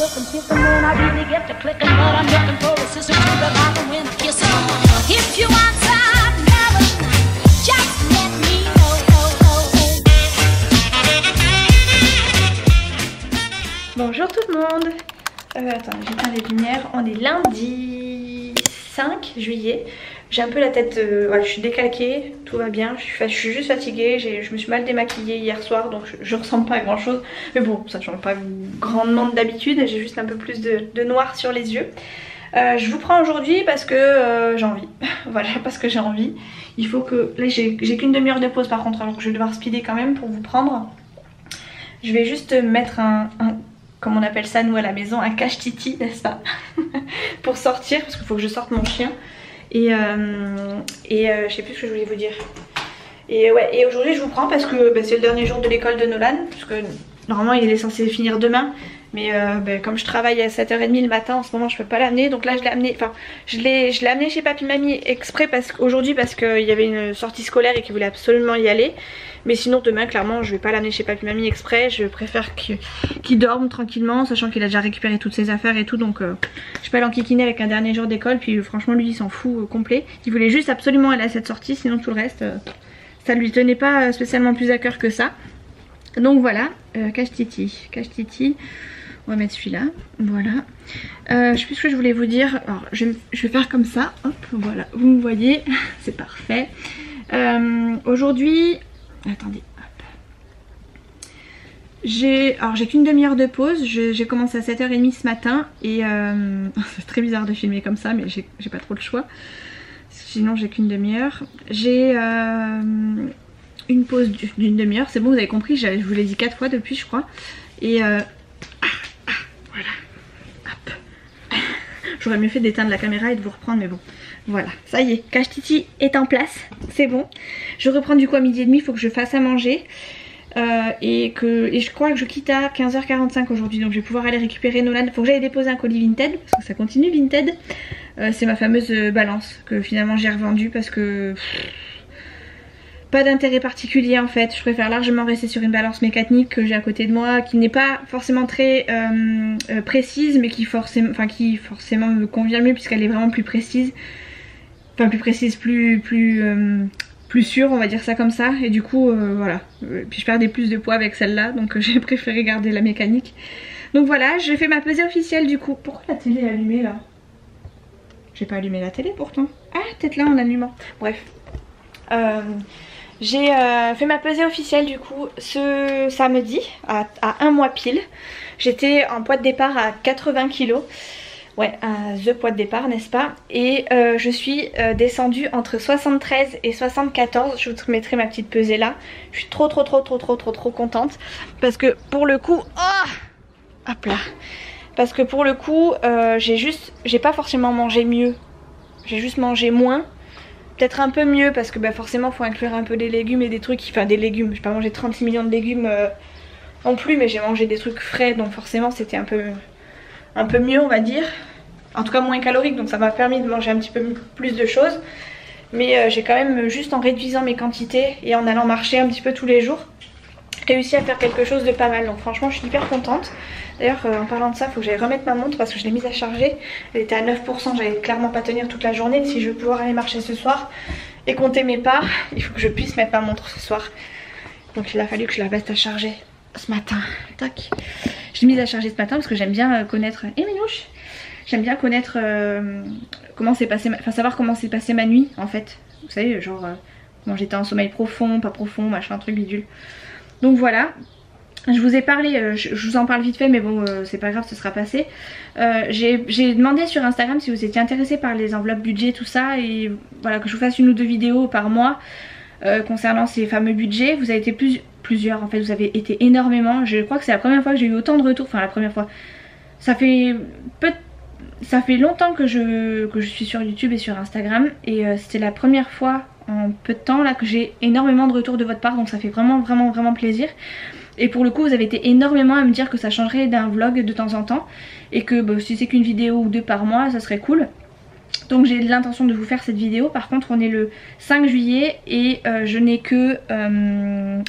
looking, picking when I really get to clicking, but I'm looking for a sister to revive and win a kiss. If you want some loving, just let me know. Bonjour tout le monde. Attends, j'éteins les lumières. On est lundi 5 juillet. J'ai un peu la tête, voilà, je suis décalquée, tout va bien, je suis juste fatiguée, je me suis mal démaquillée hier soir, donc je ressemble pas à grand chose. Mais bon, ça change pas grandement d'habitude, j'ai juste un peu plus de noir sur les yeux. Je vous prends aujourd'hui parce que j'ai envie, voilà, parce que j'ai envie. Il faut que, là j'ai qu'une demi-heure de pause par contre, alors je vais devoir speeder quand même pour vous prendre. Je vais juste mettre comme on appelle ça nous à la maison, un cache-titi, n'est-ce pas? Pour sortir, parce qu'il faut que je sorte mon chien. Et je sais plus ce que je voulais vous dire. Et ouais, et aujourd'hui je vous prends parce que c'est le dernier jour de l'école de Nolan. Parce que normalement il est censé finir demain. Mais comme je travaille à 7h30 le matin en ce moment, je peux pas l'amener. Donc là je l'ai amené, enfin je l'ai amené chez Papy Mamie exprès aujourd'hui parce qu'il y avait une sortie scolaire et qu'il voulait absolument y aller. Mais sinon demain clairement je vais pas l'amener chez Papy Mamie exprès. Je préfère qu'il dorme tranquillement, sachant qu'il a déjà récupéré toutes ses affaires et tout. Donc je peux aller enquiquiner avec un dernier jour d'école. Puis franchement lui il s'en fout complet. Il voulait juste absolument aller à cette sortie, sinon tout le reste ça lui tenait pas spécialement plus à cœur que ça. Donc voilà, cache-titi, cache-titi. On va mettre celui-là, voilà. Je sais plus ce que je voulais vous dire. Alors je vais faire comme ça, hop, voilà, vous me voyez, c'est parfait. Aujourd'hui, attendez, hop. J'ai qu'une demi-heure de pause. J'ai commencé à 7h30 ce matin et c'est très bizarre de filmer comme ça, mais j'ai pas trop le choix. Sinon j'ai qu'une demi-heure. J'ai une pause d'une demi-heure, c'est bon, vous avez compris, je vous l'ai dit 4 fois depuis je crois. Et voilà, hop. J'aurais mieux fait d'éteindre la caméra et de vous reprendre, mais bon, voilà, ça y est, cache-titi est en place, c'est bon. Je reprends du coup à midi et demi, il faut que je fasse à manger. Et je crois que je quitte à 15h45 aujourd'hui, donc je vais pouvoir aller récupérer Nolan. Il faut que j'aille déposer un colis Vinted, parce que ça continue Vinted. C'est ma fameuse balance que finalement j'ai revendue parce que pas d'intérêt particulier en fait. Je préfère largement rester sur une balance mécanique que j'ai à côté de moi, qui n'est pas forcément très précise, mais qui forcément me convient mieux puisqu'elle est vraiment plus précise. Enfin plus précise, plus sûre, on va dire ça comme ça. Et du coup voilà, puis je perdais plus de poids avec celle-là, donc j'ai préféré garder la mécanique. Donc voilà, je fais ma pesée officielle du coup. Pourquoi la télé est allumée là? J'ai pas allumé la télé pourtant. Ah peut-être là en allumant. Bref. J'ai fait ma pesée officielle du coup ce samedi à 1 mois pile. J'étais en poids de départ à 80 kg. Ouais, à the poids de départ, n'est-ce pas? Et je suis descendue entre 73 et 74. Je vous mettrai ma petite pesée là. Je suis trop contente. Parce que pour le coup... Oh, hop là. Parce que pour le coup, j'ai pas forcément mangé mieux. J'ai juste mangé moins. Peut-être un peu mieux parce que forcément faut inclure un peu des légumes et des trucs, enfin des légumes, j'ai pas mangé 36 millions de légumes non plus, mais j'ai mangé des trucs frais, donc forcément c'était un peu mieux on va dire, en tout cas moins calorique, donc ça m'a permis de manger un petit peu plus de choses. Mais j'ai quand même, juste en réduisant mes quantités et en allant marcher un petit peu tous les jours, réussi à faire quelque chose de pas mal, donc franchement je suis hyper contente. D'ailleurs en parlant de ça, il faut que j'aille remettre ma montre parce que je l'ai mise à charger. Elle était à 9%, j'allais clairement pas tenir toute la journée. Si je veux pouvoir aller marcher ce soir et compter mes pas, il faut que je puisse mettre ma montre ce soir. Donc il a fallu que je la mette à charger ce matin. Tac. Je l'ai mise à charger ce matin parce que j'aime bien connaître... Eh Minouche, j'aime bien connaître comment s'est passé, savoir comment s'est passée ma nuit en fait. Vous savez, genre comment j'étais en sommeil profond, pas profond, machin, truc bidule. Donc voilà. Je vous ai parlé, je vous en parle vite fait mais bon c'est pas grave, ce sera passé. J'ai demandé sur Instagram si vous étiez intéressé par les enveloppes budget tout ça, et voilà, que je vous fasse 1 ou 2 vidéos par mois concernant ces fameux budgets. Vous avez été plusieurs en fait, vous avez été énormément. Je crois que c'est la première fois que j'ai eu autant de retours, enfin la première fois. Ça fait longtemps que je suis sur YouTube et sur Instagram, et c'était la première fois en peu de temps là que j'ai énormément de retours de votre part, donc ça fait vraiment plaisir. Et pour le coup vous avez été énormément à me dire que ça changerait d'un vlog de temps en temps, et que si c'est qu'une vidéo ou 2 par mois ça serait cool. Donc j'ai l'intention de vous faire cette vidéo. Par contre on est le 5 juillet et je n'ai que...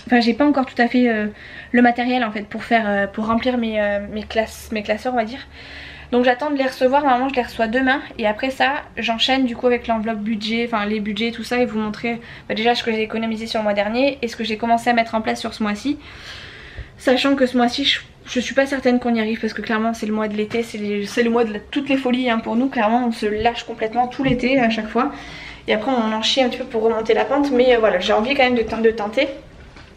Enfin j'ai pas encore tout à fait le matériel en fait pour remplir mes classeurs on va dire. Donc j'attends de les recevoir, normalement je les reçois demain. Et après ça j'enchaîne du coup avec l'enveloppe budget, enfin les budgets tout ça. Et vous montrer déjà ce que j'ai économisé sur le mois dernier et ce que j'ai commencé à mettre en place sur ce mois-ci. Sachant que ce mois-ci je suis pas certaine qu'on y arrive parce que clairement c'est le mois de l'été, c'est le mois de toutes les folies hein, pour nous. Clairement on se lâche complètement tout l'été à chaque fois. Et après on en chie un petit peu pour remonter la pente. Mais voilà, j'ai envie quand même de tenter.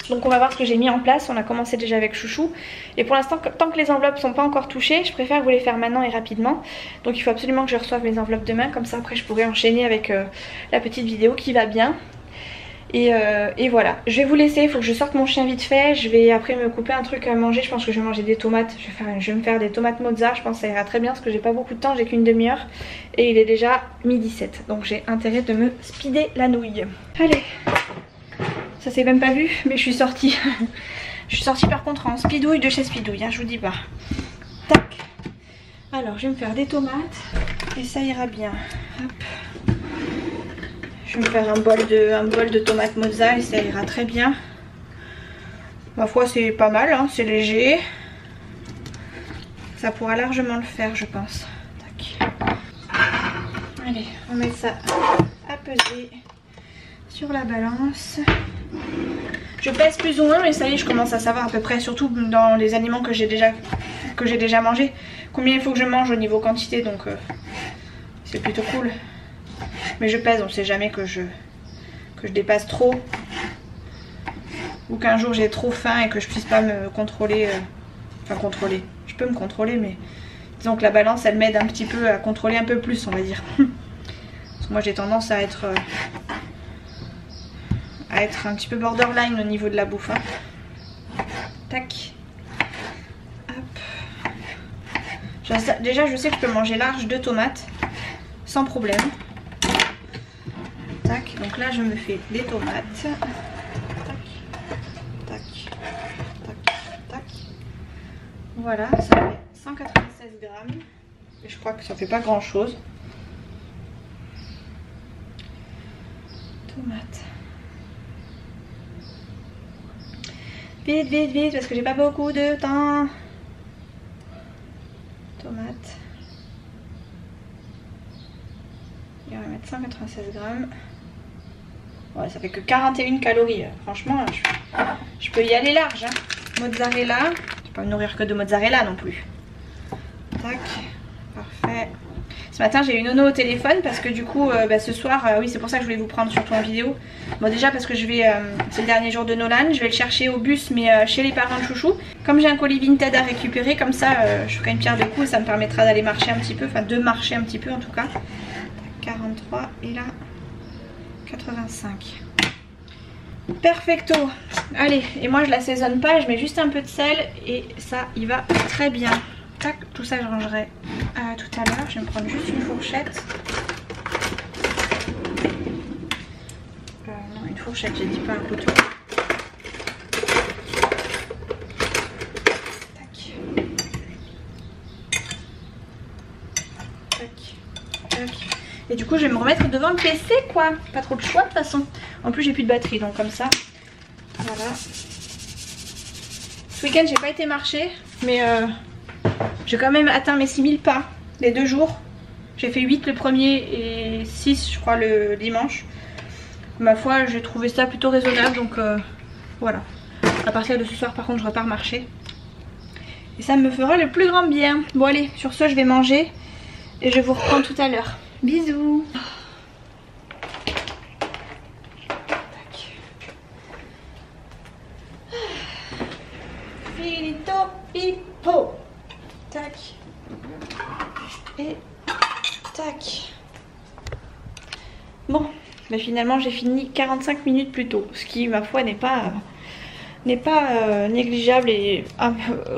Donc on va voir ce que j'ai mis en place. On a commencé déjà avec Chouchou. Et pour l'instant tant que les enveloppes sont pas encore touchées, je préfère vous les faire maintenant et rapidement. Donc il faut absolument que je reçoive mes enveloppes demain. Comme ça après je pourrai enchaîner avec la petite vidéo qui va bien. Et voilà, je vais vous laisser, il faut que je sorte mon chien vite fait. Je vais après me couper un truc à manger. Je pense que je vais manger des tomates. Je vais me faire des tomates mozza. Je pense que ça ira très bien parce que j'ai pas beaucoup de temps, j'ai qu'une demi-heure. Et il est déjà 12h17. Donc j'ai intérêt de me speeder la nouille. Allez, ça s'est même pas vu mais je suis sortie. Je suis sortie par contre en speedouille de chez Speedouille hein, je vous dis pas. Tac. Alors je vais me faire des tomates et ça ira bien. Hop. Je vais me faire un bol de tomates mozza et ça ira très bien. Ma foi c'est pas mal hein, c'est léger. Ça pourra largement le faire je pense. Tac. Allez on met ça à peser sur la balance. Je pèse plus ou moins mais ça y est je commence à savoir à peu près, surtout dans les aliments que j'ai déjà mangé, combien il faut que je mange au niveau quantité, donc c'est plutôt cool. Mais je pèse, on sait jamais que je dépasse trop ou qu'un jour j'ai trop faim et que je puisse pas me contrôler. Enfin contrôler, je peux me contrôler mais disons que la balance elle m'aide un petit peu à contrôler un peu plus on va dire. Parce que moi j'ai tendance à être un petit peu borderline au niveau de la bouffe hein. Tac. Hop. Déjà je sais que je peux manger large 2 tomates sans problème. Tac, donc là je me fais des tomates. Tac, tac, tac, tac. Voilà, ça fait 196 grammes. Et je crois que ça fait pas grand chose. Tomates. Vite, vite, vite, parce que j'ai pas beaucoup de temps. Tomates. Et on va mettre 196 grammes. Ouais, ça fait que 41 calories. Franchement, je peux y aller large. Hein. Mozzarella. Je vais pas me nourrir que de mozzarella non plus. Tac. Parfait. Ce matin j'ai eu Nono au téléphone parce que du coup ce soir, oui c'est pour ça que je voulais vous prendre surtout en vidéo. Bon déjà parce que je vais, c'est le dernier jour de Nolan, je vais le chercher au bus mais chez les parents de Chouchou. Comme j'ai un colis Vinted à récupérer, comme ça je ferai une pierre de coups et ça me permettra d'aller marcher un petit peu, enfin de marcher un petit peu en tout cas. 43 et là 85. Perfecto. Allez, et moi je l'assaisonne pas, je mets juste un peu de sel et ça il va très bien. Tac, tout ça je rangerai tout à l'heure. Je vais me prendre juste une fourchette. Non, une fourchette, j'ai dit pas un couteau. Tac. Tac. Tac. Et du coup je vais me remettre devant le PC quoi. Pas trop de choix de toute façon. En plus j'ai plus de batterie donc comme ça. Voilà. Ce week-end j'ai pas été marcher mais j'ai quand même atteint mes 6000 pas les 2 jours. J'ai fait 8 le premier et 6 je crois le dimanche. Ma foi j'ai trouvé ça plutôt raisonnable donc voilà. À partir de ce soir par contre je repars marcher. Et ça me fera le plus grand bien. Bon allez, sur ce je vais manger et je vous reprends tout à l'heure. Bisous. Finito pipo. Tac. Et tac. Bon, mais finalement j'ai fini 45 minutes plus tôt. Ce qui ma foi n'est pas négligeable et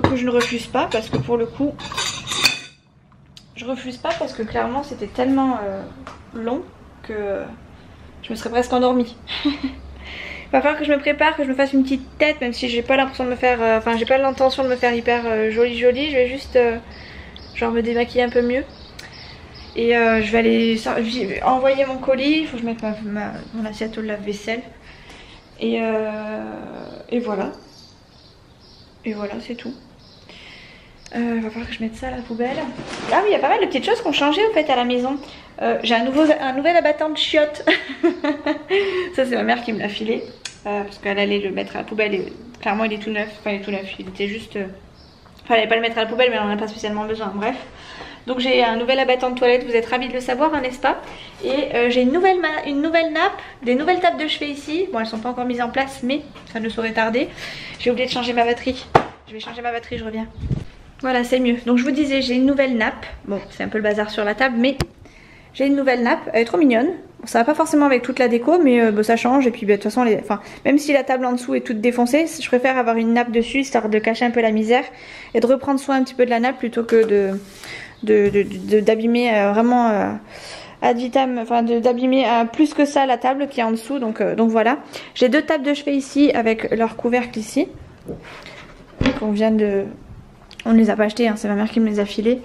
que je ne refuse pas. Parce que pour le coup je refuse pas parce que clairement c'était tellement long que je me serais presque endormie. Il va falloir que je me prépare, que je me fasse une petite tête, même si j'ai pas l'impression de me faire, enfin j'ai pas l'intention de me faire hyper jolie. Je vais juste genre me démaquiller un peu mieux. Et je vais aller envoyer mon colis. Il faut que je mette mon assiette au lave-vaisselle. Et voilà. Et voilà, c'est tout. Il va falloir que je mette ça à la poubelle. Ah oui, il y a pas mal de petites choses qui ont changé au fait à la maison. J'ai un nouvel abattant de chiottes. Ça c'est ma mère qui me l'a filé. Parce qu'elle allait le mettre à la poubelle et clairement il est tout neuf. Enfin il est tout neuf, il était juste... Enfin elle allait pas le mettre à la poubelle mais elle en a pas spécialement besoin, bref. Donc j'ai un nouvel abattant de toilette, vous êtes ravis de le savoir, hein, n'est-ce pas? Et j'ai une nouvelle nappe, des nouvelles tables de chevet ici. Bon elles sont pas encore mises en place mais ça ne saurait tarder. J'ai oublié de changer ma batterie. Je vais changer ma batterie, je reviens. Voilà, c'est mieux. Donc je vous disais, j'ai une nouvelle nappe. Bon, c'est un peu le bazar sur la table, mais j'ai une nouvelle nappe. Elle est trop mignonne. Bon, ça va pas forcément avec toute la déco, mais bon, ça change. Et puis, de toute façon, même si la table en dessous est toute défoncée, je préfère avoir une nappe dessus, histoire de cacher un peu la misère et de reprendre soin un petit peu de la nappe plutôt que d'abîmer vraiment ad vitam, enfin d'abîmer plus que ça la table qui est en dessous. Donc voilà. J'ai 2 tables de chevet ici avec leur couvercle ici. Qu'on vient de... On ne les a pas achetés, hein, c'est ma mère qui me les a filés.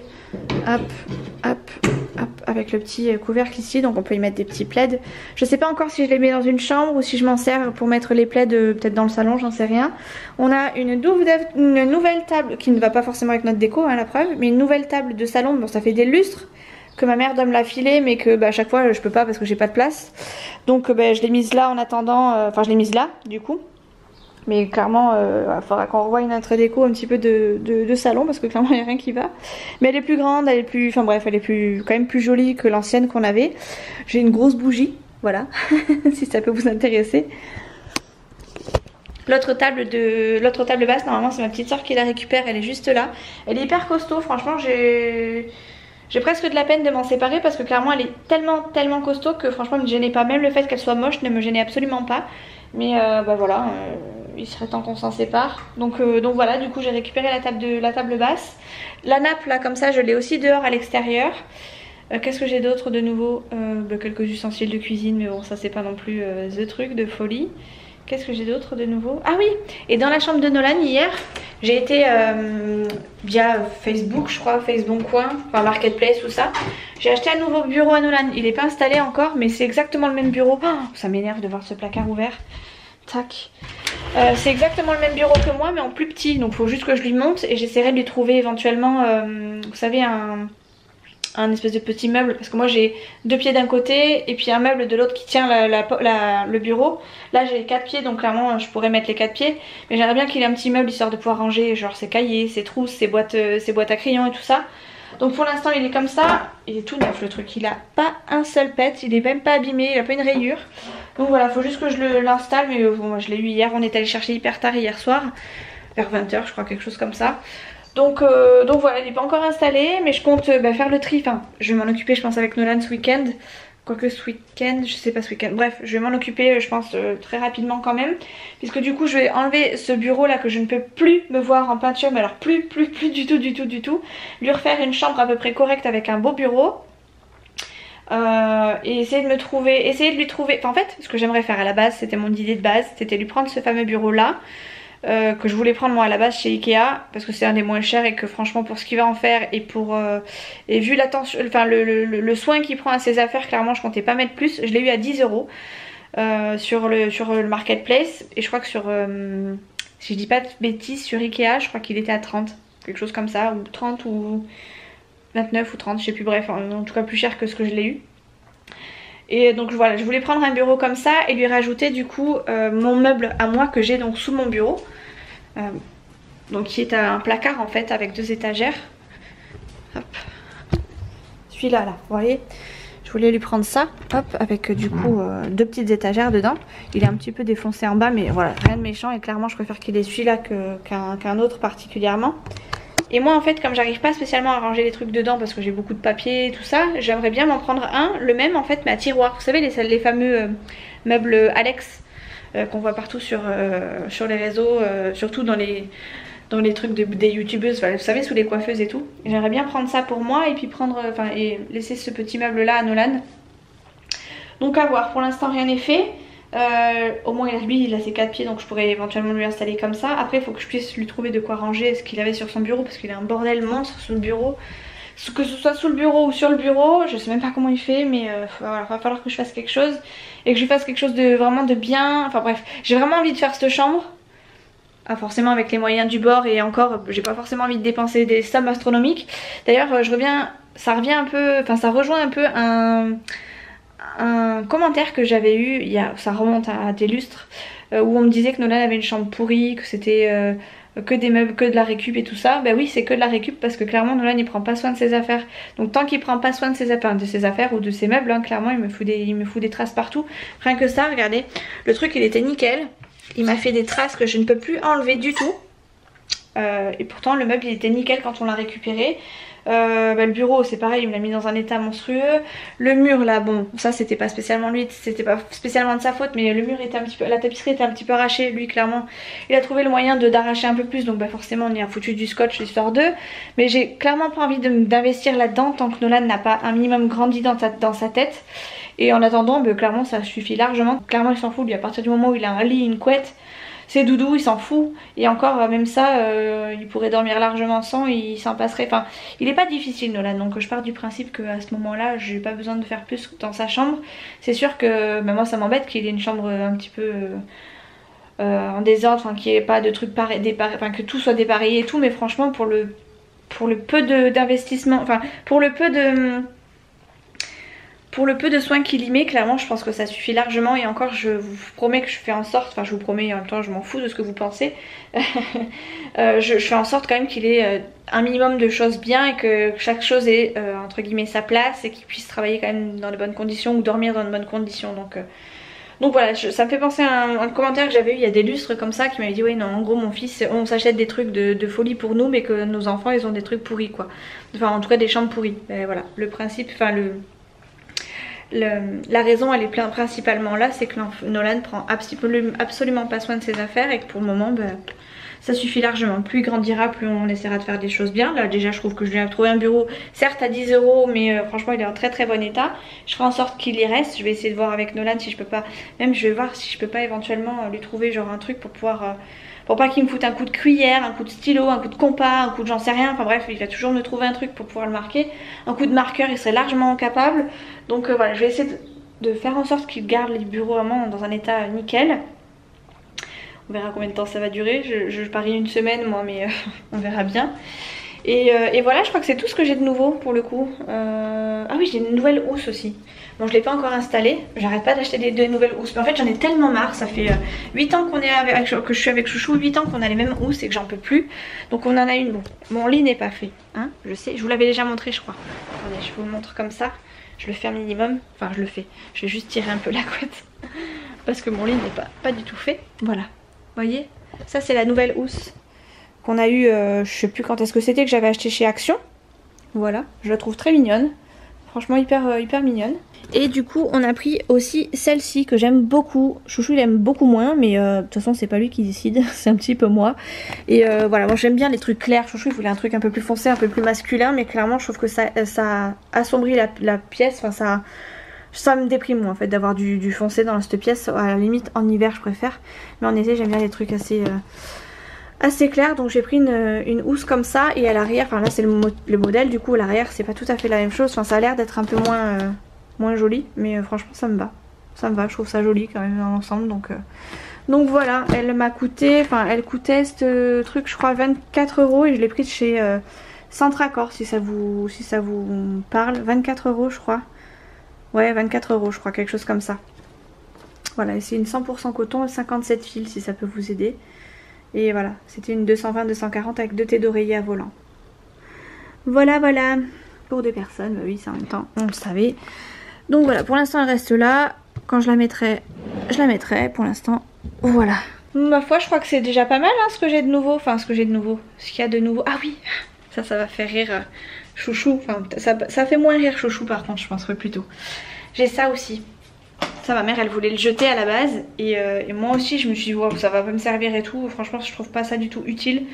Hop, hop, hop, avec le petit couvercle ici, donc on peut y mettre des petits plaids. Je sais pas encore si je les mets dans une chambre ou si je m'en sers pour mettre les plaids peut-être dans le salon, j'en sais rien. On a une nouvelle table qui ne va pas forcément avec notre déco, hein, la preuve, mais une nouvelle table de salon, bon ça fait des lustres que ma mère doit me la filer mais que à chaque fois je peux pas parce que j'ai pas de place. Donc je l'ai mise là en attendant, enfin je l'ai mise là du coup. Mais clairement, il faudra qu'on revoie notre déco un petit peu de salon parce que clairement il n'y a rien qui va. Mais elle est plus grande, elle est plus... Enfin bref, elle est quand même plus jolie que l'ancienne qu'on avait. J'ai une grosse bougie, voilà, si ça peut vous intéresser. L'autre table basse, normalement c'est ma petite soeur qui la récupère, elle est juste là. Elle est hyper costaud, franchement j'ai presque de la peine de m'en séparer parce que clairement elle est tellement costaud que franchement elle ne me gênait pas. Même le fait qu'elle soit moche ne me gênait absolument pas. Mais voilà, il serait temps qu'on s'en sépare. Donc voilà, du coup j'ai récupéré la table basse. La nappe là comme ça je l'ai aussi dehors à l'extérieur. Qu'est-ce que j'ai d'autre de nouveau? Quelques ustensiles de cuisine, mais bon ça c'est pas non plus the truc de folie. Qu'est-ce que j'ai d'autre de nouveau? Ah oui, et dans la chambre de Nolan hier, j'ai été via Facebook, je crois, Facebook Coin, enfin Marketplace ou ça. J'ai acheté un nouveau bureau à Nolan. Il n'est pas installé encore, mais c'est exactement le même bureau. Oh, ça m'énerve de voir ce placard ouvert. Tac. C'est exactement le même bureau que moi, mais en plus petit. Donc il faut juste que je lui monte et j'essaierai de lui trouver éventuellement, vous savez, un espèce de petit meuble, parce que moi j'ai 2 pieds d'un côté et puis un meuble de l'autre qui tient le bureau. Là j'ai 4 pieds, donc clairement je pourrais mettre les 4 pieds, mais j'aimerais bien qu'il ait un petit meuble histoire de pouvoir ranger genre ses cahiers, ses trousses, ses boîtes à crayons et tout ça. Donc pour l'instant il est comme ça, il est tout neuf le truc, il a pas un seul pet, il est même pas abîmé, il a pas une rayure. Donc voilà, faut juste que je l'installe, mais bon, moi je l'ai eu hier, on est allé chercher hyper tard hier soir, vers 20 h je crois, quelque chose comme ça. Donc voilà, il n'est pas encore installé, mais je compte faire le tri. Enfin, je vais m'en occuper, je pense, avec Nolan ce week-end. Quoique ce week-end, je sais pas ce week-end. Bref, je vais m'en occuper, je pense, très rapidement quand même. Puisque du coup, je vais enlever ce bureau là que je ne peux plus me voir en peinture. Mais alors, plus du tout. Lui refaire une chambre à peu près correcte avec un beau bureau. Et essayer de lui trouver. Enfin, en fait, ce que j'aimerais faire à la base, c'était mon idée de base, c'était lui prendre ce fameux bureau là. Que je voulais prendre moi à la base chez Ikea parce que c'est un des moins chers et que franchement pour ce qu'il va en faire et vu l'attention, enfin le soin qu'il prend à ses affaires, clairement je comptais pas mettre plus. Je l'ai eu à 10 € sur le marketplace et je crois que si je dis pas de bêtises, sur Ikea je crois qu'il était à 30, quelque chose comme ça, ou 30 ou 29 ou 30, je sais plus, bref, en tout cas plus cher que ce que je l'ai eu. Et donc voilà, je voulais prendre un bureau comme ça et lui rajouter du coup mon meuble à moi que j'ai donc sous mon bureau. Donc qui est un placard en fait avec 2 étagères. Hop. Celui-là, là, vous voyez. Je voulais lui prendre ça, hop, avec du coup 2 petites étagères dedans. Il est un petit peu défoncé en bas, mais voilà, rien de méchant. Et clairement je préfère qu'il ait celui-là qu'un autre particulièrement. Et moi en fait comme j'arrive pas spécialement à ranger les trucs dedans parce que j'ai beaucoup de papier et tout ça, j'aimerais bien m'en prendre le même en fait mais à tiroir. Vous savez les fameux meubles Alex qu'on voit partout sur les réseaux, surtout dans les trucs des youtubeuses, vous savez, sous les coiffeuses et tout. J'aimerais bien prendre ça pour moi et puis et laisser ce petit meuble là à Nolan. Donc à voir, pour l'instant rien n'est fait. Au moins lui il a ses 4 pieds donc je pourrais éventuellement lui installer comme ça. Après il faut que je puisse lui trouver de quoi ranger ce qu'il avait sur son bureau parce qu'il a un bordel monstre sous le bureau. que ce soit sous le bureau ou sur le bureau, je sais même pas comment il fait, mais voilà, va falloir que je fasse quelque chose et que je fasse quelque chose de vraiment de bien. Enfin bref, j'ai vraiment envie de faire cette chambre. Ah, forcément avec les moyens du bord, et encore j'ai pas forcément envie de dépenser des sommes astronomiques. D'ailleurs ça revient un peu, enfin ça rejoint un peu un commentaire que j'avais eu, ça remonte à des lustres, où on me disait que Nolan avait une chambre pourrie, que c'était que des meubles, que de la récup et tout ça. Bah oui, c'est que de la récup, parce que clairement Nolan il prend pas soin de ses affaires. Donc tant qu'il prend pas soin de ses affaires ou de ses meubles, hein, clairement il me fout des traces partout. Rien que ça, regardez, le truc il était nickel. Il m'a fait des traces que je ne peux plus enlever du tout. Et pourtant le meuble il était nickel quand on l'a récupéré. Le bureau c'est pareil, il me l'a mis dans un état monstrueux. Le mur là, bon ça c'était pas spécialement lui, c'était pas spécialement de sa faute, mais le mur était un petit peu, la tapisserie était un petit peu arrachée. Lui clairement il a trouvé le moyen d'arracher un peu plus, donc forcément on y a foutu du scotch histoire d'eux. Mais j'ai clairement pas envie d'investir là-dedans tant que Nolan n'a pas un minimum grandi dans sa tête. Et en attendant, clairement ça suffit largement. Clairement il s'en fout, lui, à partir du moment où il a un lit, une couette, c'est doudou, il s'en fout. Et encore même ça, il pourrait dormir largement sans, il s'en passerait. Enfin, il est pas difficile Nolan, donc je pars du principe qu'à ce moment là j'ai pas besoin de faire plus dans sa chambre. C'est sûr que moi ça m'embête qu'il ait une chambre un petit peu en désordre, enfin qu'il n'y ait pas de trucs enfin que tout soit dépareillé et tout. Mais franchement pour le peu d'investissement, enfin pour le peu de soins qu'il y met, clairement je pense que ça suffit largement. Et encore je vous promets que je fais en sorte, enfin je vous promets et en même temps je m'en fous de ce que vous pensez, je fais en sorte quand même qu'il ait un minimum de choses bien et que chaque chose ait entre guillemets sa place et qu'il puisse travailler quand même dans de bonnes conditions ou dormir dans de bonnes conditions. Donc voilà, ça me fait penser à un commentaire que j'avais eu il y a des lustres comme ça qui m'avait dit ouais non en gros mon fils on s'achète des trucs de folie pour nous mais que nos enfants ils ont des trucs pourris quoi. Enfin en tout cas des chambres pourries. Et voilà, le principe, enfin la raison elle est principalement là, c'est que Nolan prend absolument pas soin de ses affaires et que pour le moment ça suffit largement. Plus il grandira, plus on essaiera de faire des choses bien. Là déjà je trouve que je lui ai trouvé un bureau certes à 10 € mais franchement il est en très très bon état. Je ferai en sorte qu'il y reste. Je vais essayer de voir avec Nolan si je peux pas, même je vais voir si je peux pas éventuellement lui trouver genre un truc pour pouvoir pour pas qu'il me foute un coup de cuillère, un coup de stylo, un coup de compas, un coup de j'en sais rien. Enfin bref, il va toujours me trouver un truc pour pouvoir le marquer. Un coup de marqueur, il serait largement capable. Donc voilà, je vais essayer de faire en sorte qu'il garde les bureaux vraiment dans un état nickel. On verra combien de temps ça va durer. Je parie une semaine moi, mais on verra bien. Et voilà, je crois que c'est tout ce que j'ai de nouveau pour le coup. Ah oui, j'ai une nouvelle housse aussi. Bon, je l'ai pas encore installée. J'arrête pas d'acheter des nouvelles housses. Mais en fait, j'en ai tellement marre. Ça fait 8 ans que je suis avec Chouchou, 8 ans qu'on a les mêmes housses et que j'en peux plus. Donc on en a une. Bon, mon lit n'est pas fait. Hein, je sais, je vous l'avais déjà montré, je crois. Attendez, je vous le montre comme ça. Je le fais un minimum. Enfin, je le fais. Je vais juste tirer un peu la couette. Parce que mon lit n'est pas du tout fait. Voilà. Vous voyez, ça c'est la nouvelle housse qu'on a eu, je sais plus quand est-ce que c'était, que j'avais acheté chez Action. Voilà, je la trouve très mignonne. Franchement hyper mignonne. Et du coup on a pris aussi celle-ci que j'aime beaucoup. Chouchou il aime beaucoup moins, mais de toute façon c'est pas lui qui décide, c'est un petit peu moi. Et voilà, moi j'aime bien les trucs clairs. Chouchou il voulait un truc un peu plus foncé, un peu plus masculin, mais clairement je trouve que ça assombrit la pièce. Enfin ça me déprime moi en fait d'avoir du foncé dans cette pièce. À la limite en hiver je préfère, mais en été j'aime bien les trucs assez clair. Donc j'ai pris une housse comme ça, et à l'arrière, enfin là c'est le modèle, du coup à l'arrière c'est pas tout à fait la même chose. Enfin ça a l'air d'être un peu moins joli, mais franchement ça me va, je trouve ça joli quand même dans l'ensemble. Donc voilà, elle m'a coûté, enfin elle coûtait ce truc je crois 24 € et je l'ai prise chez Centracor, si ça vous parle. 24 € je crois. Ouais, 24 € je crois, quelque chose comme ça. Voilà, et c'est une 100% coton, 57 fils si ça peut vous aider. Et voilà, c'était une 220-240 avec 2 thés d'oreiller à volant. Voilà, pour 2 personnes, bah oui, c'est en même temps, on le savait. Donc voilà, pour l'instant elle reste là. Quand je la mettrai, je la mettrai. Pour l'instant, voilà. Ma foi, je crois que c'est déjà pas mal hein, ce que j'ai de nouveau. Enfin, ce qu'il y a de nouveau. Ah oui, ça va faire rire Chouchou. Enfin, ça fait moins rire Chouchou par contre, je pense plutôt. J'ai ça aussi. Ça, ma mère elle voulait le jeter à la base, et moi aussi je me suis dit wow, ça va pas me servir et tout. Franchement je trouve pas ça du tout utile,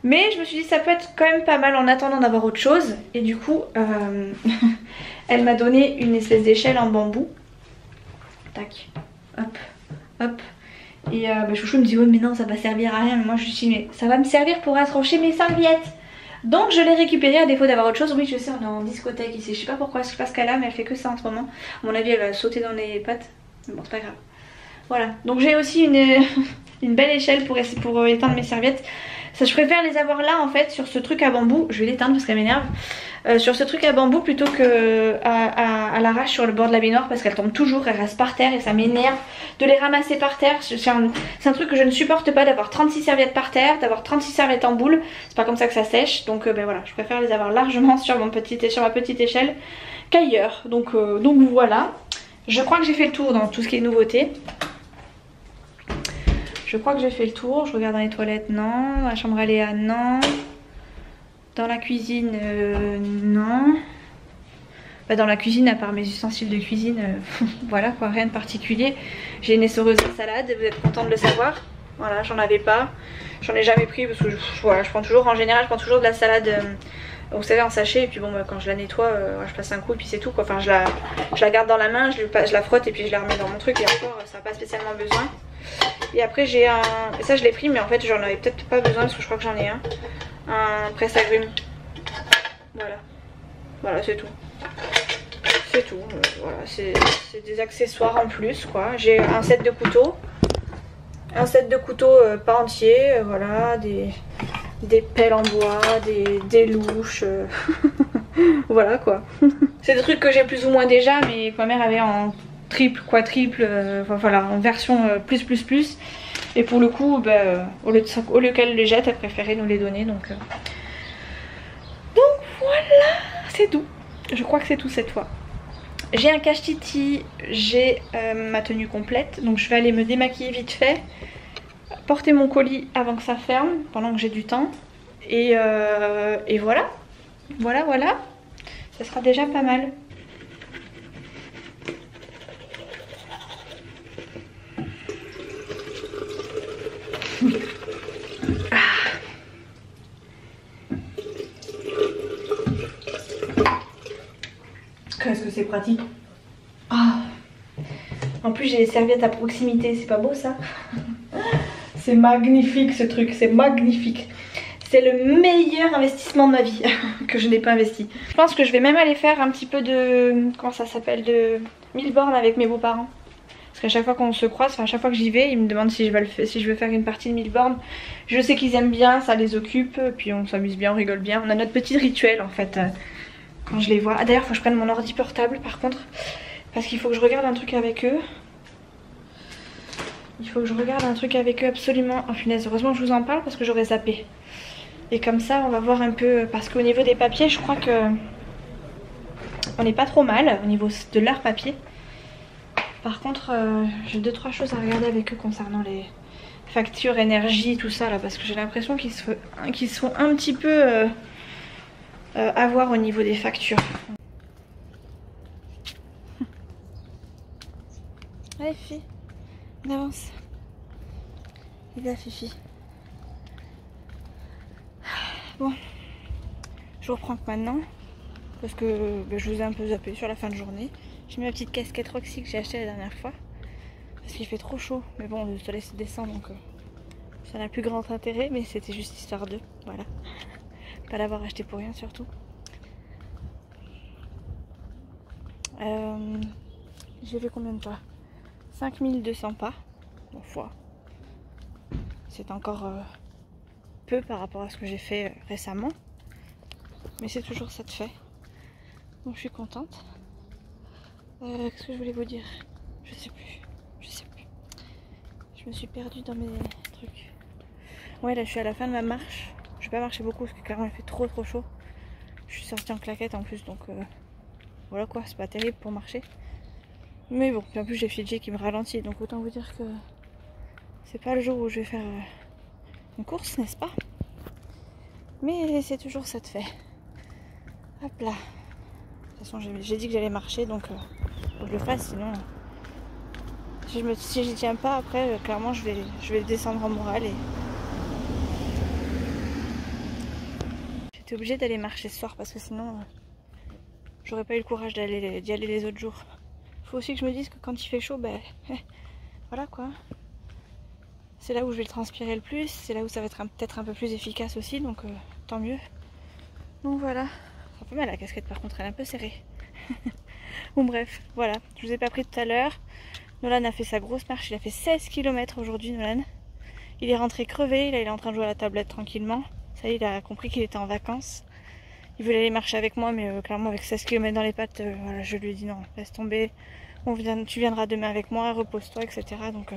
mais je me suis dit ça peut être quand même pas mal en attendant d'avoir autre chose. Et du coup elle m'a donné une espèce d'échelle en bambou. Tac, hop. Et Chouchou me dit ouais mais non ça va servir à rien. Mais moi je me suis dit mais ça va me servir pour accrocher mes serviettes. Donc je l'ai récupéré à défaut d'avoir autre chose. Oui je sais, on est en discothèque ici, je sais pas pourquoi, je sais pas ce qu'elle a mais elle fait que ça en ce moment. À mon avis elle va sauter dans les pattes, mais bon c'est pas grave. Voilà, donc j'ai aussi une belle échelle pour éteindre mes serviettes. Ça, je préfère les avoir là en fait sur ce truc à bambou. Je vais l'éteindre parce qu'elle m'énerve. Sur ce truc à bambou plutôt que à l'arrache sur le bord de la baignoire parce qu'elles tombent toujours, elles restent par terre et ça m'énerve de les ramasser par terre. C'est un truc que je ne supporte pas, d'avoir 36 serviettes par terre, d'avoir 36 serviettes en boule. C'est pas comme ça que ça sèche. Donc ben voilà, je préfère les avoir largement sur ma petite échelle qu'ailleurs. Donc voilà. Je crois que j'ai fait le tour dans tout ce qui est nouveauté. Je crois que j'ai fait le tour. Je regarde dans les toilettes, non. Dans la chambre à Léa, non. Dans la cuisine, non. Bah, dans la cuisine, à part mes ustensiles de cuisine, voilà quoi, rien de particulier. J'ai une essoreuse à salade, vous êtes content de le savoir. Voilà, j'en avais pas. J'en ai jamais pris parce que voilà, je prends toujours, en général, je prends toujours de la salade, vous savez, en sachet. Et puis bon, bah, quand je la nettoie, je passe un coup et puis c'est tout quoi. Enfin, je la garde dans la main, je la frotte et puis je la remets dans mon truc. Et encore, ça n'a pas spécialement besoin. Et après j'ai un... Et ça je l'ai pris mais en fait j'en avais peut-être pas besoin parce que je crois que j'en ai un presse-agrumes. Voilà. Voilà c'est tout. C'est tout. Voilà, c'est des accessoires en plus quoi. J'ai un set de couteaux. Un set de couteaux pas entier. Voilà. Des pelles en bois. Des louches. Voilà quoi. C'est des trucs que j'ai plus ou moins déjà mais que ma mère avait en triple, quadruple, voilà, en version plus. Et pour le coup, bah, au lieu qu'elle les jette, elle préférait nous les donner. Donc voilà, c'est tout. Je crois que c'est tout cette fois. J'ai un cache-titi, j'ai ma tenue complète. Donc je vais aller me démaquiller vite fait. Porter mon colis avant que ça ferme, pendant que j'ai du temps. Et voilà. Voilà. Ça sera déjà pas mal. Qu'est-ce que c'est pratique. Ah. En plus j'ai les serviettes à proximité, c'est pas beau ça? C'est magnifique ce truc, c'est magnifique. C'est le meilleur investissement de ma vie que je n'ai pas investi. Je pense que je vais même aller faire un petit peu de... Comment ça s'appelle? De 1000 bornes avec mes beaux-parents. Parce qu'à chaque fois qu'on se croise, enfin à chaque fois que j'y vais, ils me demandent si je veux faire une partie de 1000 bornes. Je sais qu'ils aiment bien, ça les occupe, puis on s'amuse bien, on rigole bien. On a notre petit rituel en fait quand je les vois. Ah d'ailleurs faut que je prenne mon ordi portable par contre. Parce qu'il faut que je regarde un truc avec eux. Il faut que je regarde un truc avec eux absolument. Oh punaise, heureusement que je vous en parle parce que j'aurais zappé. Et comme ça on va voir un peu, parce qu'au niveau des papiers je crois que on n'est pas trop mal au niveau de leur papier. Par contre j'ai 2-3 choses à regarder avec eux concernant les factures, énergie, tout ça là. Parce que j'ai l'impression qu'ils se font un petit peu avoir au niveau des factures. Allez Fifi, on avance. Et bien Fifi. Bon, je reprends que maintenant. Parce que je vous ai un peu zappé sur la fin de journée. J'ai mis ma petite casquette Roxy que j'ai achetée la dernière fois. Parce qu'il fait trop chaud. Mais bon, le soleil se descend donc ça n'a plus grand intérêt. Mais c'était juste histoire de. Voilà. Pas l'avoir acheté pour rien surtout. J'ai fait combien de pas? 5200 pas. Bon, foi. C'est encore peu par rapport à ce que j'ai fait récemment. Mais c'est toujours ça de fait. Donc je suis contente. Qu'est-ce que je voulais vous dire? Je sais plus. Je me suis perdue dans mes trucs. Ouais, là je suis à la fin de ma marche. Je vais pas marcher beaucoup parce que clairement il fait trop chaud. Je suis sortie en claquette en plus donc voilà quoi, c'est pas terrible pour marcher. Mais bon, puis en plus j'ai Fidji qui me ralentit donc autant vous dire que c'est pas le jour où je vais faire une course, n'est-ce pas? Mais c'est toujours ça de fait. Hop là. De toute façon j'ai dit que j'allais marcher donc faut que je le fasse sinon si j'y tiens pas après clairement je vais descendre en morale et j'étais obligée d'aller marcher ce soir parce que sinon j'aurais pas eu le courage d'y aller les autres jours. Faut aussi que je me dise que quand il fait chaud, ben voilà quoi. C'est là où je vais le transpirer le plus, c'est là où ça va être peut-être un peu plus efficace aussi, donc tant mieux. Donc voilà, ça fait mal la casquette par contre, elle est un peu serrée. Bon bref, voilà, je vous ai pas pris tout à l'heure. Nolan a fait sa grosse marche, il a fait 16 km aujourd'hui Nolan. Il est rentré crevé, là il est en train de jouer à la tablette tranquillement. Ça y est, il a compris qu'il était en vacances. Il voulait aller marcher avec moi, mais clairement avec 16 km dans les pattes, voilà, je lui ai dit non, laisse tomber. Tu viendras demain avec moi, repose-toi, etc. Donc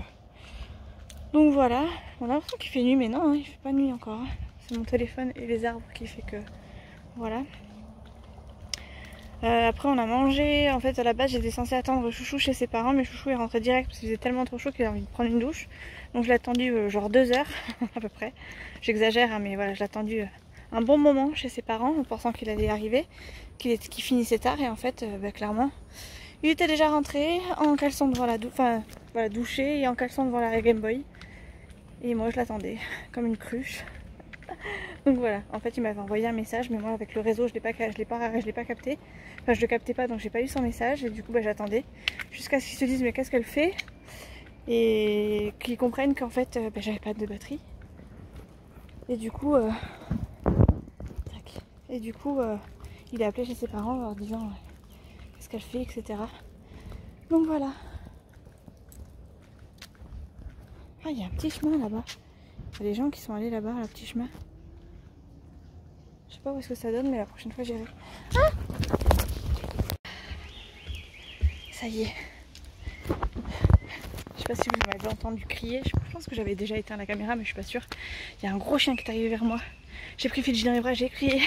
voilà, on a l'impression qu'il fait nuit, mais non, hein, il fait pas nuit encore. Hein. C'est mon téléphone et les arbres qui fait que... Voilà. Après on a mangé, en fait à la base j'étais censée attendre Chouchou chez ses parents, mais Chouchou est rentré direct parce qu'il faisait tellement trop chaud qu'il a envie de prendre une douche. Donc je l'ai attendu genre 2 heures à peu près. J'exagère hein, mais voilà, je l'ai attendu un bon moment chez ses parents en pensant qu'il allait arriver, qu'il finissait tard et en fait clairement il était déjà rentré en caleçon devant la douche, enfin voilà, douché et en caleçon devant la Game Boy. Et moi je l'attendais comme une cruche. Donc voilà, en fait il m'avait envoyé un message, mais moi avec le réseau je l'ai pas capté. Enfin je le captais pas, donc j'ai pas eu son message et du coup j'attendais jusqu'à ce qu'ils se disent mais qu'est-ce qu'elle fait, et qu'ils comprennent qu'en fait j'avais pas de batterie. Et du coup il a appelé chez ses parents en leur disant qu'est-ce qu'elle fait, etc. Donc voilà. Ah, il y a un petit chemin là-bas. Il y a des gens qui sont allés là-bas, le petit chemin. Je sais pas où est-ce que ça donne, mais la prochaine fois j'irai. Ah, ça y est. Je sais pas si vous m'avez entendu crier. Je pense que j'avais déjà éteint la caméra, mais je suis pas sûre. Il y a un gros chien qui est arrivé vers moi. J'ai pris Fidji dans les bras, j'ai crié.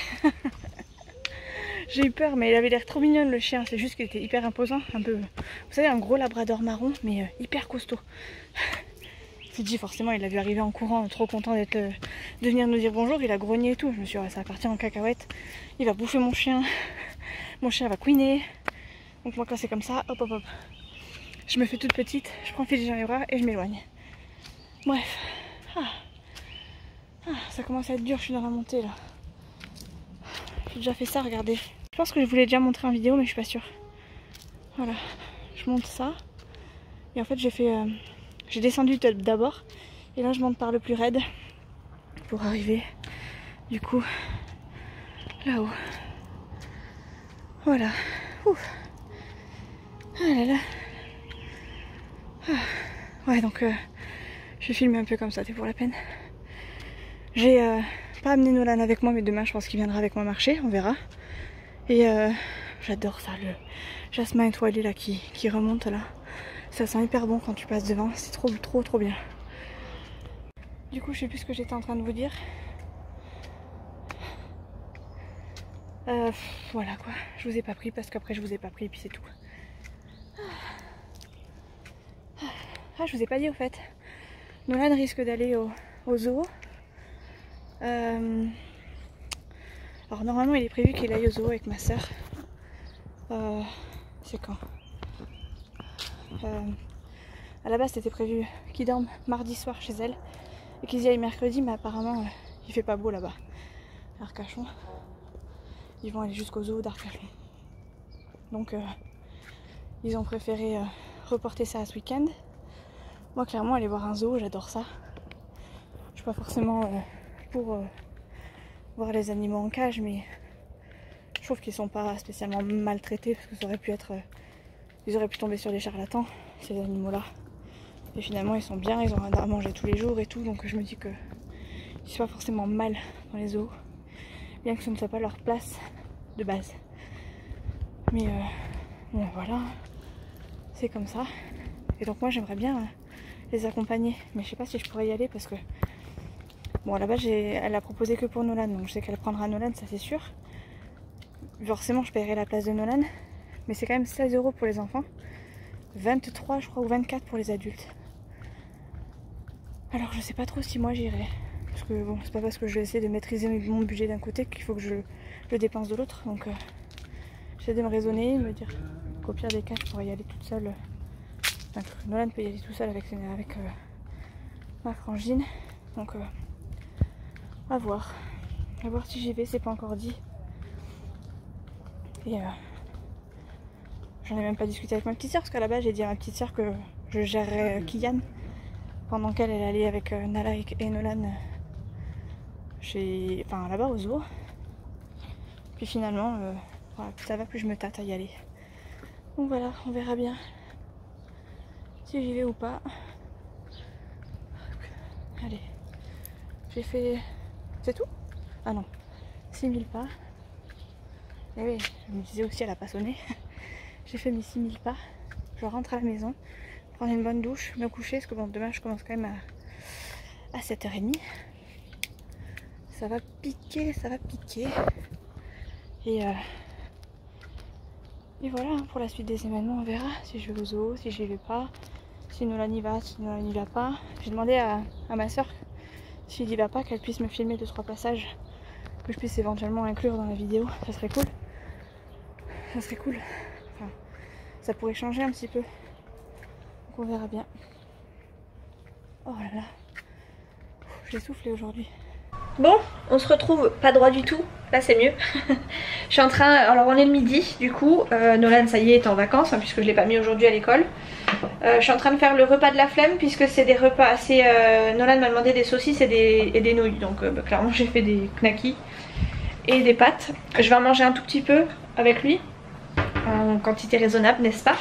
J'ai eu peur, mais il avait l'air trop mignon le chien. C'est juste qu'il était hyper imposant. Un peu, vous savez, un gros labrador marron, mais hyper costaud. Fidji, forcément, il l'a vu arriver en courant, trop content de venir nous dire bonjour. Il a grogné et tout. Je me suis dit, ouais, ça va partir en cacahuète. Il va bouffer mon chien. Mon chien va couiner. Donc moi, quand c'est comme ça, hop, hop, hop. Je me fais toute petite, je prends Fidji dans les bras et je m'éloigne. Bref. Ça commence à être dur, je suis dans la montée là. J'ai déjà fait ça, regardez. Je pense que je voulais déjà montrer en vidéo, mais je suis pas sûre. Voilà. Je monte ça. Et en fait, j'ai descendu d'abord. Et là, je monte par le plus raide. Pour arriver, du coup, là-haut. Voilà. Ouf. Ah là là. Ouais, donc je vais filmer un peu comme ça, c'est pour la peine. J'ai pas amené Nolan avec moi, mais demain je pense qu'il viendra avec moi marcher, on verra. Et j'adore ça, le jasmin étoilé là qui remonte là. Ça sent hyper bon quand tu passes devant, c'est trop bien. Du coup je sais plus ce que j'étais en train de vous dire. Voilà quoi, je vous ai pas pris parce qu'après je vous ai pas pris et puis c'est tout. Ah, je vous ai pas dit au fait. Nolan risque d'aller au zoo. Alors normalement il est prévu qu'il aille au zoo avec ma soeur. C'est quand à la base c'était prévu qu'il dorme mardi soir chez elle et qu'ils y aillent mercredi, mais apparemment il fait pas beau là-bas à Arcachon. Ils vont aller jusqu'au zoo d'Arcachon. Donc ils ont préféré reporter ça à ce week-end. Moi clairement aller voir un zoo, j'adore ça. Je suis pas forcément pour voir les animaux en cage, mais je trouve qu'ils sont pas spécialement maltraités parce que ça aurait pu être... ils auraient pu tomber sur des charlatans, ces animaux là. Et finalement ils sont bien, ils ont rien à manger tous les jours et tout, donc je me dis que ils sont pas forcément mal dans les zoos, bien que ce ne soit pas leur place de base. Mais bon voilà, c'est comme ça. Et donc moi j'aimerais bien les accompagner, mais je sais pas si je pourrais y aller parce que bon là-bas elle a proposé que pour Nolan, donc je sais qu'elle prendra Nolan, ça c'est sûr. Forcément je paierai la place de Nolan, mais c'est quand même 16 € pour les enfants, 23 je crois ou 24 pour les adultes. Alors je sais pas trop si moi j'irai, parce que bon c'est pas parce que je vais essayer de maîtriser mon budget d'un côté qu'il faut que je le dépense de l'autre, donc j'essaie de me raisonner, me dire qu'au pire des cas je pourrais y aller toute seule. Enfin, Nolan peut y aller tout seul avec ma frangine, donc à voir si j'y vais, c'est pas encore dit. Et j'en ai même pas discuté avec ma petite soeur, parce qu'à la base j'ai dit à ma petite soeur que je gérerais Kylian pendant qu'elle allait avec Nala et Nolan enfin là-bas au zoo. Puis finalement, voilà, plus ça va, plus je me tâte à y aller. Donc voilà, on verra bien si j'y vais ou pas. Allez, j'ai fait... C'est tout? Ah non, 6000 pas. Et oui, je me disais aussi, elle a pas sonné. J'ai fait mes 6000 pas. Je rentre à la maison, prendre une bonne douche, me coucher, parce que bon, demain je commence quand même à 7h30. Ça va piquer, ça va piquer. Et voilà, pour la suite des événements, on verra si je vais au zoo, si j'y vais pas, si Nolan y va, si Nolan n'y va pas. J'ai demandé à ma soeur, s'il y va pas, qu'elle puisse me filmer 2-3 passages, que je puisse éventuellement inclure dans la vidéo. Ça serait cool. Ça serait cool. Enfin, ça pourrait changer un petit peu. Donc on verra bien. Oh là là. J'ai soufflé aujourd'hui. Bon, on se retrouve pas droit du tout. Là c'est mieux. Je suis en train, alors on est le midi du coup, Nolan ça y est en vacances hein, puisque je l'ai pas mis aujourd'hui à l'école. Je suis en train de faire le repas de la flemme puisque c'est des repas assez... Nolan m'a demandé des saucisses et des nouilles, donc clairement j'ai fait des knackis et des pâtes. Je vais en manger un tout petit peu avec lui, en quantité raisonnable n'est-ce pas.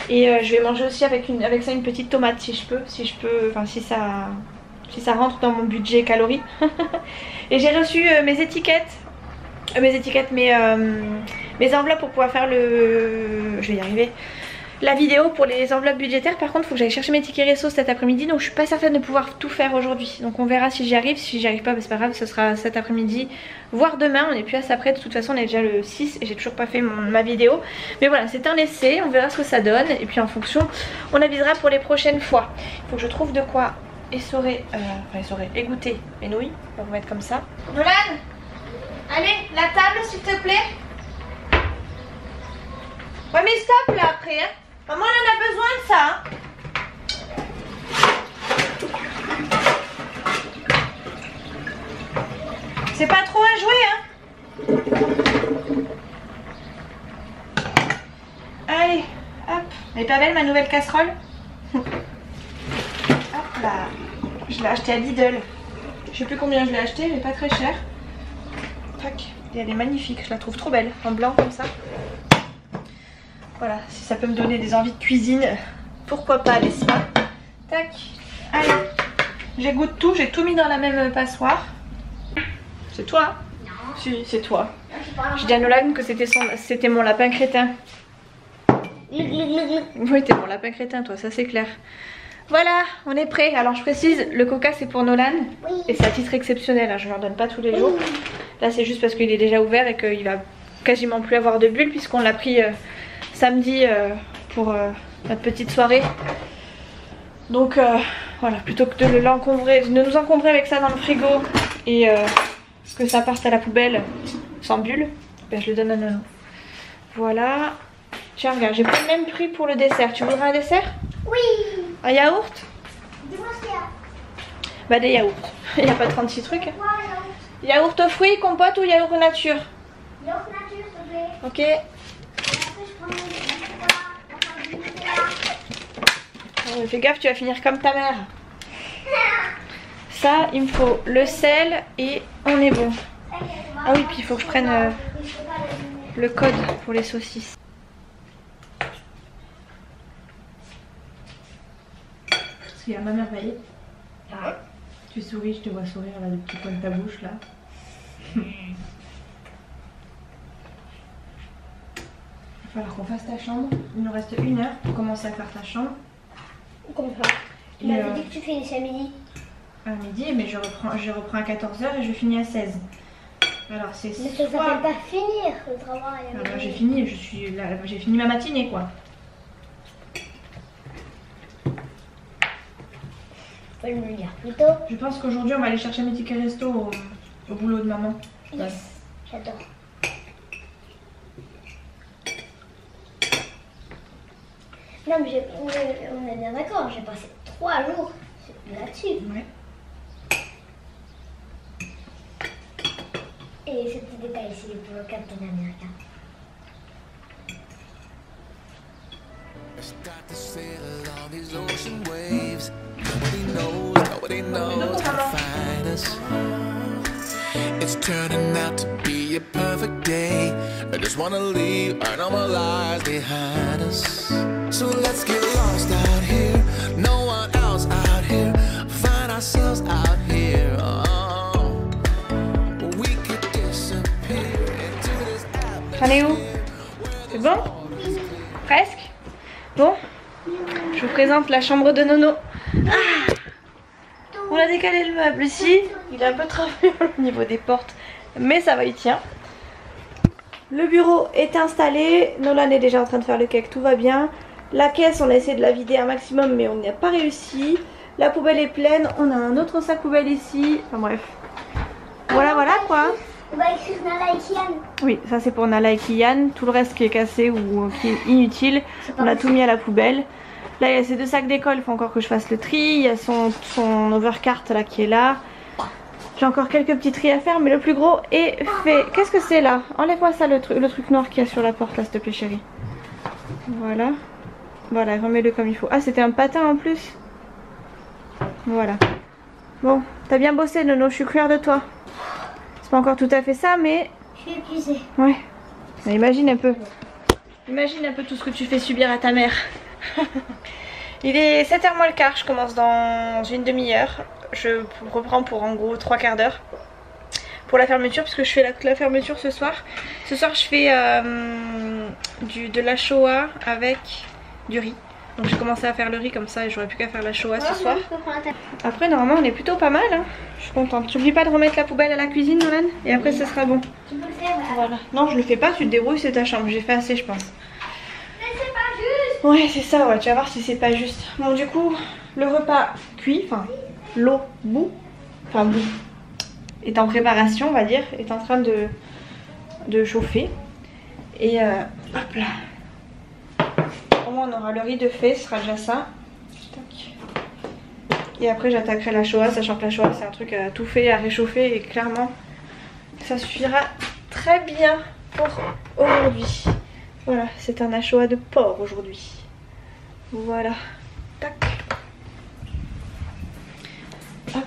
Et je vais manger aussi avec ça une petite tomate si je peux, enfin si ça rentre dans mon budget calories. Et j'ai reçu mes étiquettes, mes enveloppes pour pouvoir faire je vais y arriver, la vidéo pour les enveloppes budgétaires. Par contre il faut que j'aille chercher mes tickets resto cet après-midi, donc je suis pas certaine de pouvoir tout faire aujourd'hui. Donc on verra si j'y arrive, si j'y arrive pas, bah, c'est pas grave, ce sera cet après-midi, voire demain. On est plus à ça près, de toute façon on est déjà le 6 et j'ai toujours pas fait ma vidéo. Mais voilà, c'est un essai, on verra ce que ça donne et puis en fonction on avisera pour les prochaines fois. Il faut que je trouve de quoi égoutter mes nouilles. On va vous mettre comme ça. Nolan, allez, la table s'il te plaît. Ouais mais stop là après hein. Maman elle en a besoin de ça hein. C'est pas trop à jouer hein. Allez, hop. Elle est pas belle ma nouvelle casserole. Hop là. Je l'ai acheté à Lidl. Je sais plus combien je l'ai acheté mais pas très cher. Tac. Et elle est magnifique, je la trouve trop belle. En blanc comme ça. Voilà, si ça peut me donner des envies de cuisine, pourquoi pas, n'est-ce pas? Tac, allez, j'égoutte tout, j'ai tout mis dans la même passoire. C'est toi? Non. Si, c'est toi. J'ai dit à Nolan que c'était mon lapin crétin. Oui, t'es mon lapin crétin, toi, ça c'est clair. Voilà, on est prêt. Alors je précise, le coca c'est pour Nolan. Oui. Et c'est à titre exceptionnel, hein, je ne leur donne pas tous les jours. Là c'est juste parce qu'il est déjà ouvert et qu'il va quasiment plus avoir de bulles puisqu'on l'a pris... samedi pour notre petite soirée. Donc voilà, plutôt que de nous encombrer avec ça dans le frigo et que ça parte à la poubelle sans bulle, ben je le donne à Nono. Voilà. Tiens regarde, j'ai pris le même prix pour le dessert. Tu voudrais un dessert? Oui. Un yaourt? Dis-moi ce qu'il y a. Bah des yaourts. Il n'y a pas 36 trucs. Ouais, yaourt aux fruits, compote ou yaourt nature? Yaourt nature s'il te plaît. Ok. Fais gaffe, tu vas finir comme ta mère. Ça, il me faut le sel et on est bon. Ah oui, puis il faut que je prenne le code pour les saucisses. Parce qu'il y a ma merveille. Ah. Tu souris, je te vois sourire là, le petit coin de ta bouche là. Il va falloir qu'on fasse ta chambre. Il nous reste 1 heure pour commencer à faire ta chambre. Comme ça. Tu m'avais dit que tu finissais à midi. À midi, mais je reprends à 14h et je finis à 16. Alors c'est mais ça s'appelle pas finir le travail. Alors j'ai fini, j'ai fini ma matinée quoi. Faut me le dire plus tôt. Je pense qu'aujourd'hui on va aller chercher mes tickets resto au boulot de maman. Yes, ouais. J'adore. Non mais on est bien d'accord, j'ai passé 3 jours là-dessus. Ouais. Et ce petit détail ici pour le Captain America. It's turning out to be a perfect day. I just wanna leave our normal lives behind us. So let's get lost out here, no one else out here. Find ourselves out here. Oh, we could disappear into this atmosphere. J'en ai où? C'est bon? Presque? Bon, je vous présente la chambre de Nono. Ah, on a décalé le meuble ici. Il est un peu travaillé au niveau des portes, mais ça va, il tient. Le bureau est installé. Nolan est déjà en train de faire le cake, tout va bien. La caisse, on a essayé de la vider un maximum, mais on n'y a pas réussi. La poubelle est pleine. On a un autre sac poubelle ici. Enfin bref. Voilà, voilà quoi. On va écrire Nala et Kian. Oui, ça c'est pour Nala et Kian. Tout le reste qui est cassé ou qui est inutile, on a tout mis à la poubelle. Là, il y a ces deux sacs d'école, il faut encore que je fasse le tri. Il y a son overcart là qui est là. J'ai encore quelques petits tris à faire, mais le plus gros est fait. Qu'est-ce que c'est là? Enlève-moi ça, le truc noir qu'il y a sur la porte là, s'il te plaît chérie. Voilà. Voilà, remets-le comme il faut. Ah, c'était un patin en plus. Voilà. Bon, t'as bien bossé Nono, je suis fière de toi. C'est pas encore tout à fait ça, mais... Je suis épuisée. Ouais. Mais imagine un peu. Imagine un peu tout ce que tu fais subir à ta mère. Il est 7h moins le quart, je commence dans une demi-heure. Je reprends pour en gros 3/4 d'heure. Pour la fermeture, puisque je fais la fermeture ce soir. Ce soir je fais de la shoa avec du riz. Donc j'ai commencé à faire le riz comme ça et j'aurais plus qu'à faire la shoa ce soir. Après normalement on est plutôt pas mal hein. Je suis contente. J'oublie pas de remettre la poubelle à la cuisine Nolan. Et après ce sera bon. Tu peux le faire. Voilà. Non je le fais pas, tu te débrouilles, c'est ta chambre. J'ai fait assez je pense. Mais c'est pas juste. Ouais c'est ça, ouais, tu vas voir si c'est pas juste. Bon du coup le repas cuit, enfin l'eau bout, est en préparation on va dire, est en train de chauffer. Et hop là. Au moins on aura le riz de fait, ce sera déjà ça. Tac. Et après j'attaquerai la shoa, sachant que la shoa c'est un truc à tout fait, à réchauffer et clairement ça suffira très bien pour aujourd'hui. Voilà, c'est un shoa de porc aujourd'hui. Voilà. Tac. Hop.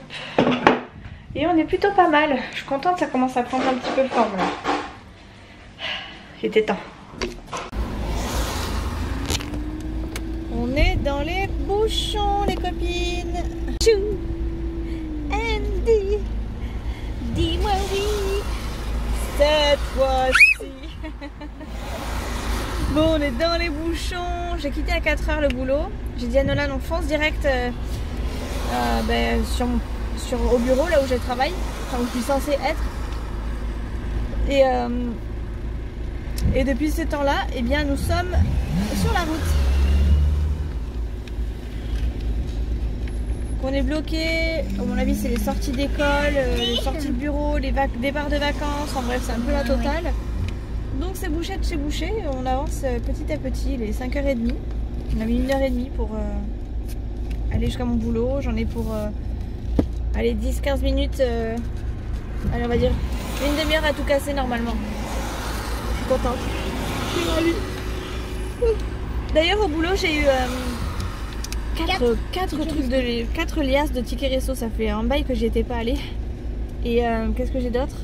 Et on est plutôt pas mal. Je suis contente, ça commence à prendre un petit peu forme là. Il était temps. On est dans les bouchons les copines. Chou Andy, dis-moi oui cette fois-ci. Bon on est dans les bouchons. J'ai quitté à 4h le boulot. J'ai dit à Nolan on fonce direct au bureau là où je travaille, enfin où je suis censée être. Et depuis ce temps là, eh bien nous sommes sur la route. On est bloqué, à mon avis c'est les sorties d'école, les sorties de bureau, les départs de vacances, en bref c'est un peu la totale. Donc c'est bouché de chez bouché, on avance petit à petit, il est 5h30. On a mis 1h30 pour aller jusqu'à mon boulot, j'en ai pour aller 10-15 minutes, allez on va dire une demi-heure à tout casser normalement. Je suis contente. Je suis ravie. D'ailleurs au boulot j'ai eu 4 liasses de tickets resto, ça fait un bail que j'y étais pas allée. Et qu'est-ce que j'ai d'autre?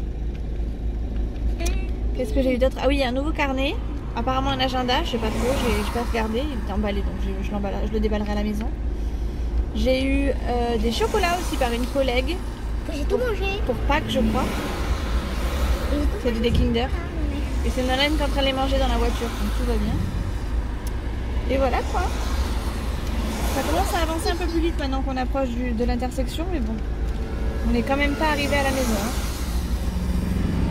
Qu'est-ce que j'ai eu d'autre? Ah oui, il y a un nouveau carnet, apparemment un agenda, je sais pas trop, j'ai pas regardé, il était emballé donc je le déballerai à la maison. J'ai eu des chocolats aussi par une collègue. J'ai tout mangé. Pour Pâques je crois. C'est des Kinder. Et c'est Nolan qui est en train de les manger dans la voiture, donc tout va bien. Et voilà quoi. Ça commence à avancer un peu plus vite maintenant qu'on approche de l'intersection, mais bon, on n'est quand même pas arrivé à la maison. Hein.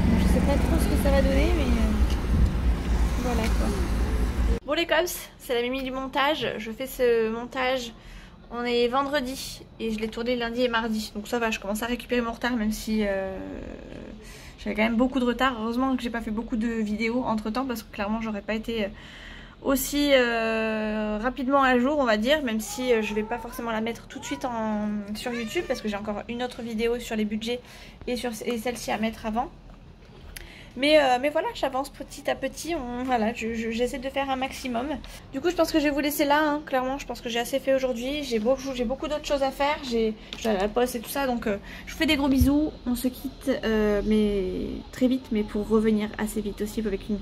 Donc, je sais pas trop ce que ça va donner, mais voilà quoi. Bon les cops, c'est la Mimi du montage. Je fais ce montage, on est vendredi et je l'ai tourné lundi et mardi. Donc ça va, je commence à récupérer mon retard même si j'avais quand même beaucoup de retard. Heureusement que j'ai pas fait beaucoup de vidéos entre temps parce que clairement j'aurais pas été aussi rapidement à jour on va dire, même si je vais pas forcément la mettre tout de suite sur YouTube parce que j'ai encore une autre vidéo sur les budgets et celle-ci à mettre avant. Mais voilà, j'avance petit à petit. Voilà, j'essaie de faire un maximum. Du coup, je pense que je vais vous laisser là. Hein. Clairement, je pense que j'ai assez fait aujourd'hui. J'ai beaucoup d'autres choses à faire. Je suis à la poste et tout ça. Donc, je vous fais des gros bisous. On se quitte mais très vite, mais pour revenir assez vite aussi avec une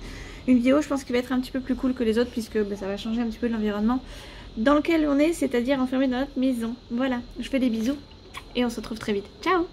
vidéo, je pense, qui va être un petit peu plus cool que les autres, puisque ça va changer un petit peu de l'environnement dans lequel on est, c'est-à-dire enfermé dans notre maison. Voilà, je fais des bisous et on se retrouve très vite. Ciao!